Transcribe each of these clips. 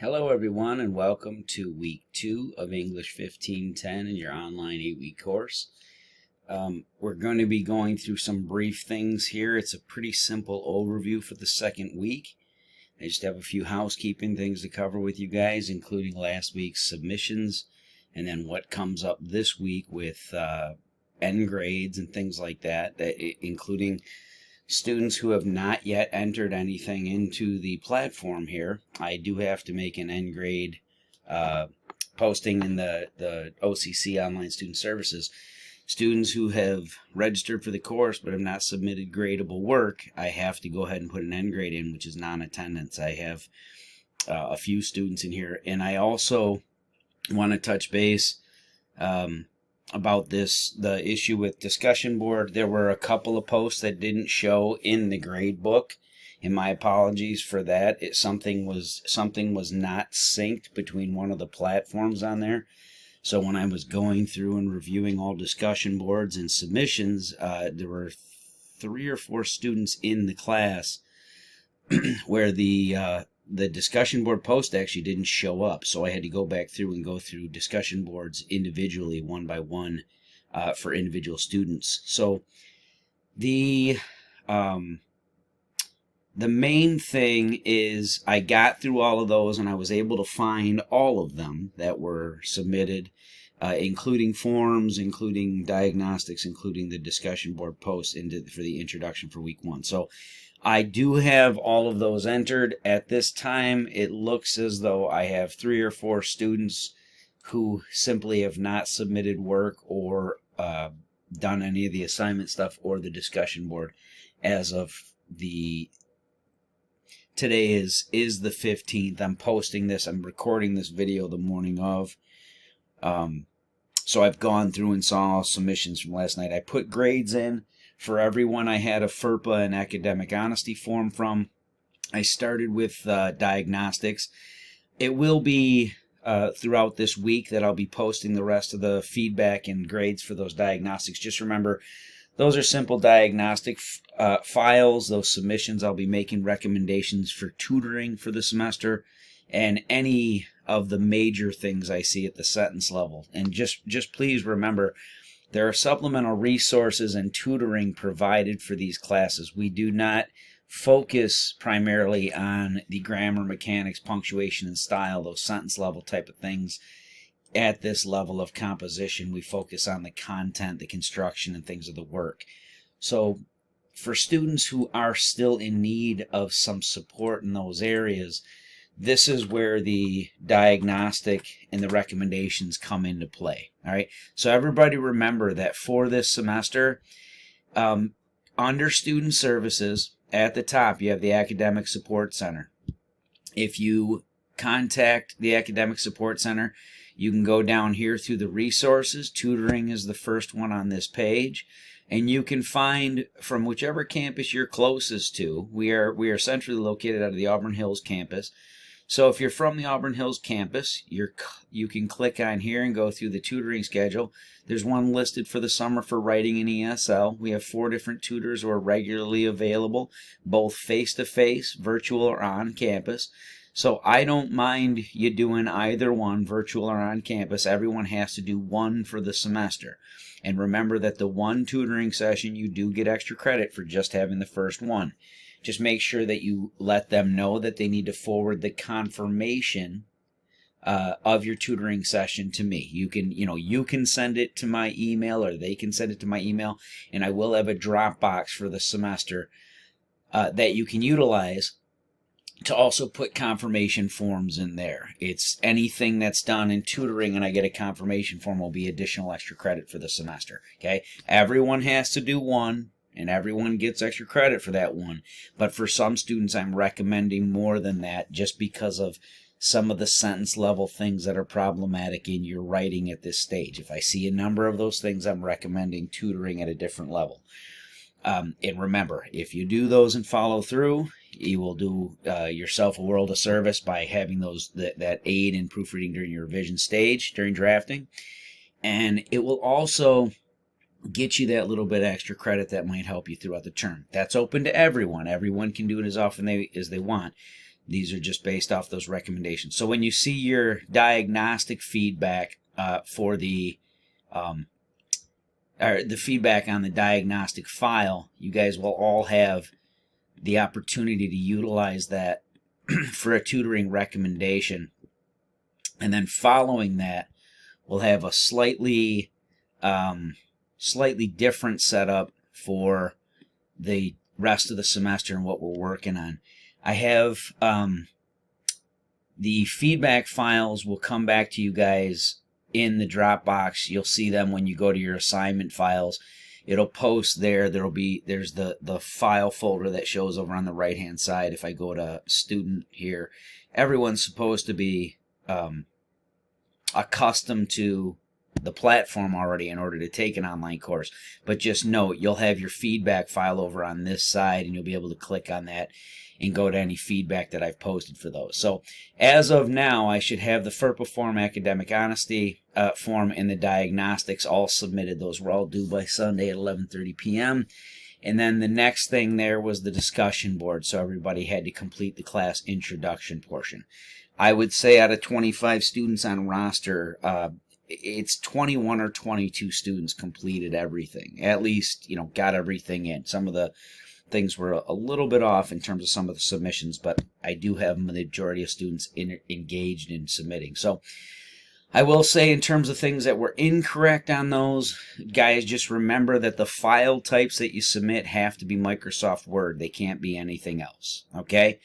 Hello everyone and welcome to week 2 of English 1510 in your online 8-week course. We're going to be going through some brief things here. It's a pretty simple overview for the second week. I just have a few housekeeping things to cover with you guys, including last week's submissions and then what comes up this week with end grades and things like that, including students who have not yet entered anything into the platform here. I do have to make an end grade posting in the OCC Online Student Services. Students who have registered for the course but have not submitted gradable work, I have to go ahead and put an end grade in, which is non-attendance. I have a few students in here, and I also want to touch base about the issue with discussion board. There were a couple of posts that didn't show in the grade book, and my apologies for that. Something was not synced between one of the platforms on there. So when I was going through and reviewing all discussion boards and submissions, there were 3 or 4 students in the class where the discussion board post actually didn't show up, so I had to go back through and go through discussion boards individually, one by one, for individual students. So the main thing is I got through all of those and I was able to find all of them that were submitted, including forms, including diagnostics, including the discussion board posts for the introduction for week 1. So I do have all of those entered. At this time, it looks as though I have 3 or 4 students who simply have not submitted work or done any of the assignment stuff or the discussion board as of today is the 15th. I'm posting this, I'm recording this video the morning of. So I've gone through and saw all submissions from last night. I put grades in for everyone. I had a FERPA and academic honesty form from. I started with diagnostics. It will be throughout this week that I'll be posting the rest of the feedback and grades for those diagnostics. Just remember, those are simple diagnostic files. Those submissions, I'll be making recommendations for tutoring for the semester and any of the major things I see at the sentence level. And just please remember, there are supplemental resources and tutoring provided for these classes. We do not focus primarily on the grammar, mechanics, punctuation, and style, those sentence level type of things. At this level of composition, we focus on the content, the construction, and things of the work. So for students who are still in need of some support in those areas, this is where the diagnostic and the recommendations come into play. All right. So everybody remember that for this semester, under Student Services, at the top, you have the Academic Support Center. If you contact the Academic Support Center, you can go down here through the resources. Tutoring is the first one on this page. And you can find from whichever campus you're closest to. We are centrally located out of the Auburn Hills campus. So if you're from the Auburn Hills campus, you can click on here and go through the tutoring schedule. There's one listed for the summer for writing and ESL. We have 4 different tutors who are regularly available, both face-to-face, virtual, or on campus. So I don't mind you doing either one, virtual or on campus. Everyone has to do one for the semester. And remember that the one tutoring session, you do get extra credit for just having the first one. Just make sure that you let them know that they need to forward the confirmation of your tutoring session to me. You can send it to my email, or they can send it to my email, and I will have a Dropbox for the semester that you can utilize to also put confirmation forms in there. It's anything that's done in tutoring and I get a confirmation form will be additional extra credit for the semester. Okay, everyone has to do one, and everyone gets extra credit for that one. But for some students, I'm recommending more than that just because of some of the sentence level things that are problematic in your writing at this stage. If I see a number of those things, I'm recommending tutoring at a different level. And remember, if you do those and follow through, you will do yourself a world of service by having that aid in proofreading during your revision stage, during drafting. And it will also get you that little bit extra credit that might help you throughout the term. That's open to everyone. Everyone can do it as often as they want. These are just based off those recommendations. So when you see your diagnostic feedback for or the feedback on the diagnostic file, you guys will all have the opportunity to utilize that for a tutoring recommendation. And then following that, we'll have a slightly different setup for the rest of the semester and what we're working on. I have the feedback files will come back to you guys in the Dropbox. You'll see them when you go to your assignment files. It'll post there. There's the file folder that shows over on the right hand side. If I go to student here, everyone's supposed to be accustomed to the platform already in order to take an online course. But just note, you'll have your feedback file over on this side, and you'll be able to click on that and go to any feedback that I've posted for those. So as of now, I should have the FERPA form, academic honesty form, and the diagnostics all submitted. Those were all due by Sunday at 11:30 p.m. And then the next thing there was the discussion board. So everybody had to complete the class introduction portion. I would say out of 25 students on roster, it's 21 or 22 students completed everything. At least, got everything in. Some of the things were a little bit off in terms of some of the submissions, but I do have a majority of students engaged in submitting. So I will say, in terms of things that were incorrect on those, guys, just remember that the file types that you submit have to be Microsoft Word. They can't be anything else, okay?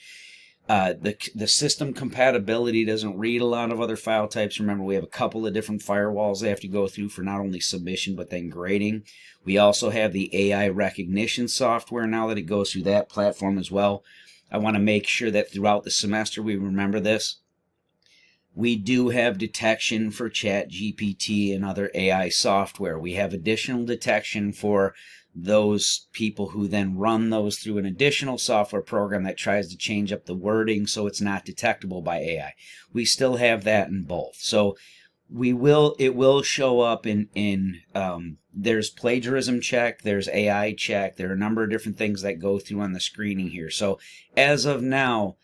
The system compatibility doesn't read a lot of other file types. Remember, we have a couple of different firewalls they have to go through for not only submission but then grading. We also have the AI recognition software now that it goes through that platform as well. I want to make sure that throughout the semester we remember this. We do have detection for ChatGPT and other AI software. We have additional detection for those people who then run those through an additional software program that tries to change up the wording so it's not detectable by AI. We still have that in both. So it will show up in there's plagiarism check, there's AI check, there are a number of different things that go through on the screening here. So as of now,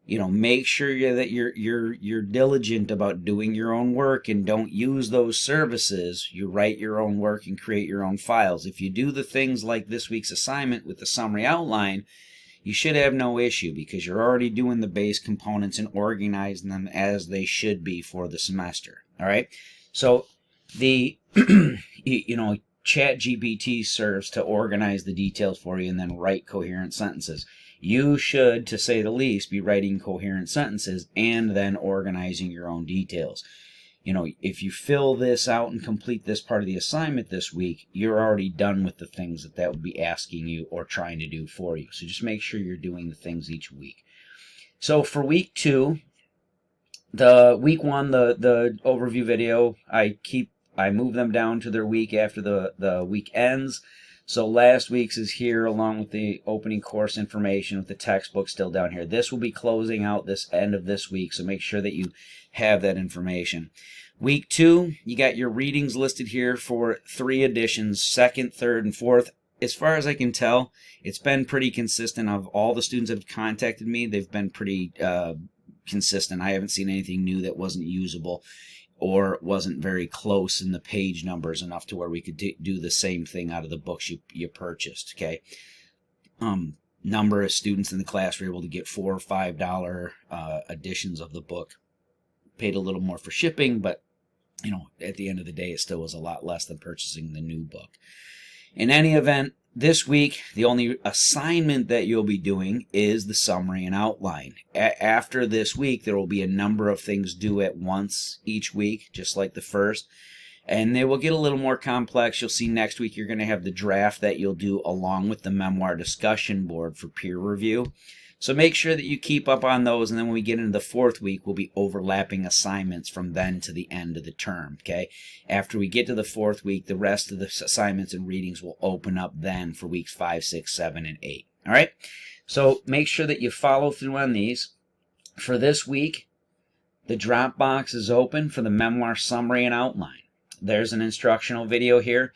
make sure that you're diligent about doing your own work and don't use those services. You write your own work and create your own files. If you do the things like this week's assignment with the summary outline, you should have no issue because you're already doing the base components and organizing them as they should be for the semester. All right. So the ChatGPT serves to organize the details for you and then write coherent sentences. You should, to say the least, be writing coherent sentences and then organizing your own details. If you fill this out and complete this part of the assignment this week, you're already done with the things that would be asking you or trying to do for you. So just make sure you're doing the things each week. So for week 2, the week 1, the overview video, I move them down to their week after the week ends. So last week's is here along with the opening course information with the textbook still down here. This will be closing out this end of this week, so make sure that you have that information. Week 2, you got your readings listed here for 3 editions, 2nd, 3rd, and 4th. As far as I can tell, it's been pretty consistent. Of all the students that have contacted me, they've been pretty consistent. I haven't seen anything new that wasn't usable or wasn't very close in the page numbers enough to where we could do the same thing out of the books you purchased, okay? Number of students in the class were able to get $4 or $5 editions of the book. Paid a little more for shipping, but, at the end of the day, it still was a lot less than purchasing the new book. In any event, this week, the only assignment that you'll be doing is the summary and outline. After this week, there will be a number of things due at once each week, just like the first. And they will get a little more complex. You'll see next week you're going to have the draft that you'll do along with the memoir discussion board for peer review. So make sure that you keep up on those, and then when we get into the 4th week, we'll be overlapping assignments from then to the end of the term, okay? After we get to the 4th week, the rest of the assignments and readings will open up then for weeks 5, 6, 7, and 8, all right? So make sure that you follow through on these. For this week, the Dropbox is open for the memoir summary and outline. There's an instructional video here.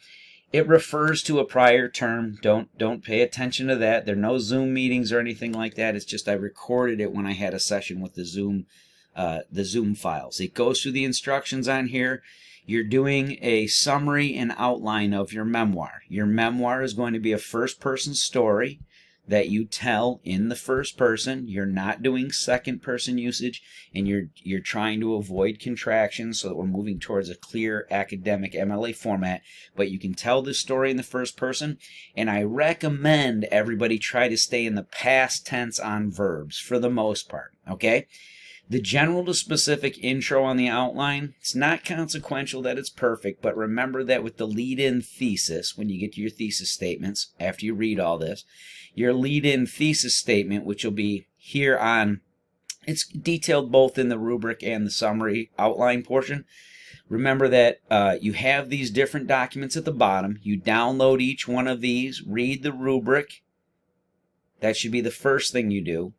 It refers to a prior term. Don't pay attention to that. There are no Zoom meetings or anything like that. It's just I recorded it when I had a session with the Zoom files. It goes through the instructions on here. You're doing a summary and outline of your memoir. Your memoir is going to be a first-person story that you tell in the first person. You're not doing second person usage, and you're trying to avoid contractions so that we're moving towards a clear academic MLA format, but you can tell this story in the first person, and I recommend everybody try to stay in the past tense on verbs for the most part, okay? The general to specific intro on the outline, it's not consequential that it's perfect, but remember that with the lead-in thesis, when you get to your thesis statements, after you read all this, your lead-in thesis statement, which will be here on, it's detailed both in the rubric and the summary outline portion. Remember that you have these different documents at the bottom. You download each one of these, read the rubric. That should be the first thing you do.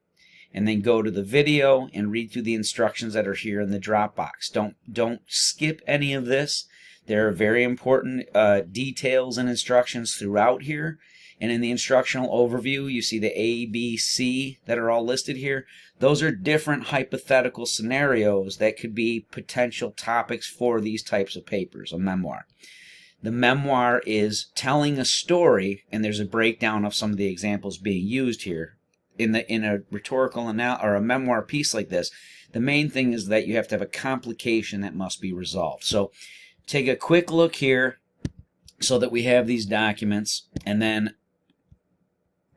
And then go to the video and read through the instructions that are here in the Dropbox. Don't skip any of this. There are very important details and instructions throughout here. And in the instructional overview, you see the A, B, C that are all listed here. Those are different hypothetical scenarios that could be potential topics for these types of papers, a memoir. The memoir is telling a story, and there's a breakdown of some of the examples being used here. In a rhetorical or a memoir piece like this, the main thing is that you have to have a complication that must be resolved. So take a quick look here so that we have these documents, and then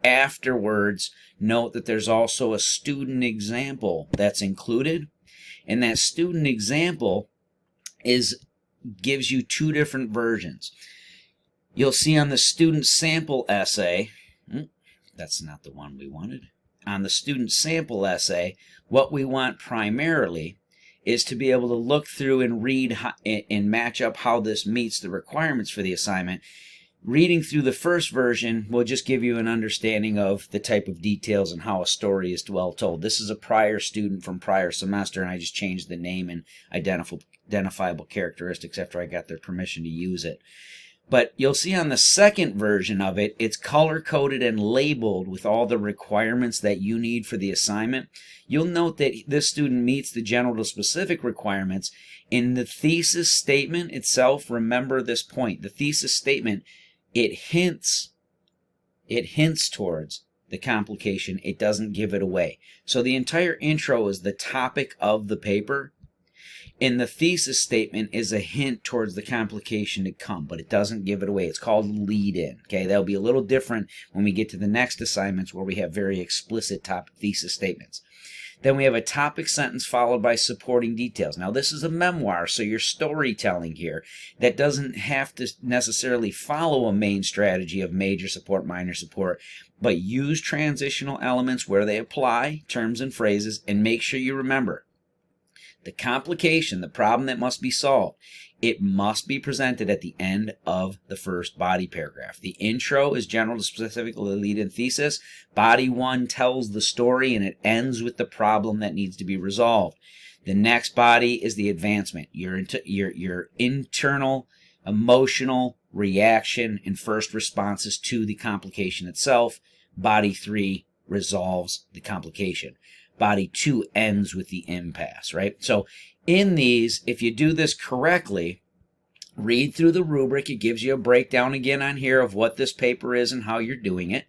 afterwards note that there's also a student example that's included, and that student example gives you two different versions. You'll see on the student sample essay, that's not the one we wanted. On the student sample essay, what we want primarily is to be able to look through and read and match up how this meets the requirements for the assignment. Reading through the first version will just give you an understanding of the type of details and how a story is well told. This is a prior student from prior semester, and I just changed the name and identifiable characteristics after I got their permission to use it. But you'll see on the second version of it, it's color-coded and labeled with all the requirements that you need for the assignment. You'll note that this student meets the general to specific requirements. In the thesis statement itself, remember this point. The thesis statement, it hints towards the complication. It doesn't give it away. So the entire intro is the topic of the paper. In the thesis statement is a hint towards the complication to come, but it doesn't give it away. It's called lead-in. Okay, that'll be a little different when we get to the next assignments where we have very explicit topic thesis statements. Then we have a topic sentence followed by supporting details. Now this is a memoir, so you're storytelling here. That doesn't have to necessarily follow a main strategy of major support, minor support, but use transitional elements where they apply, terms and phrases, and make sure you remember the complication, the problem that must be solved, it must be presented at the end of the first body paragraph. The intro is general to specific, the lead-in thesis. Body 1 tells the story, and it ends with the problem that needs to be resolved. The next body is the advancement, your internal emotional reaction and first responses to the complication itself. Body 3 resolves the complication. Body 2 ends with the impasse, right? So in these, if you do this correctly, read through the rubric. It gives you a breakdown again on here of what this paper is and how you're doing it.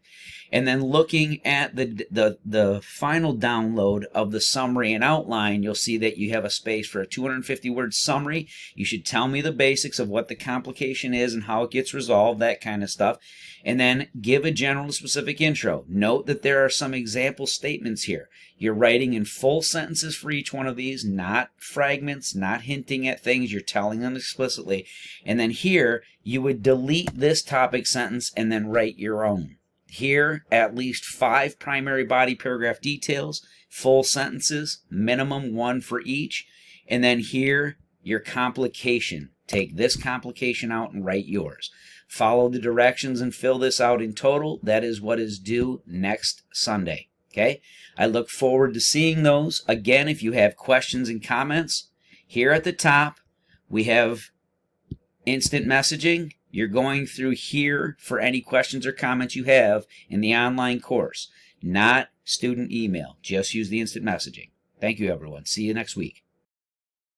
And then looking at the final download of the summary and outline, you'll see that you have a space for a 250-word summary. You should tell me the basics of what the complication is and how it gets resolved, that kind of stuff. And then give a general to specific intro. Note that there are some example statements here. You're writing in full sentences for each one of these, not fragments, not hinting at things. You're telling them explicitly. And then here, you would delete this topic sentence and then write your own. Here, at least 5 primary body paragraph details, full sentences, minimum 1 for each. And then here, your complication. Take this complication out and write yours. Follow the directions and fill this out in total. That is what is due next Sunday. Okay? I look forward to seeing those. Again, if you have questions and comments, here at the top, we have instant messaging. You're going through here for any questions or comments you have in the online course, not student email. Just use the instant messaging. Thank you, everyone. See you next week.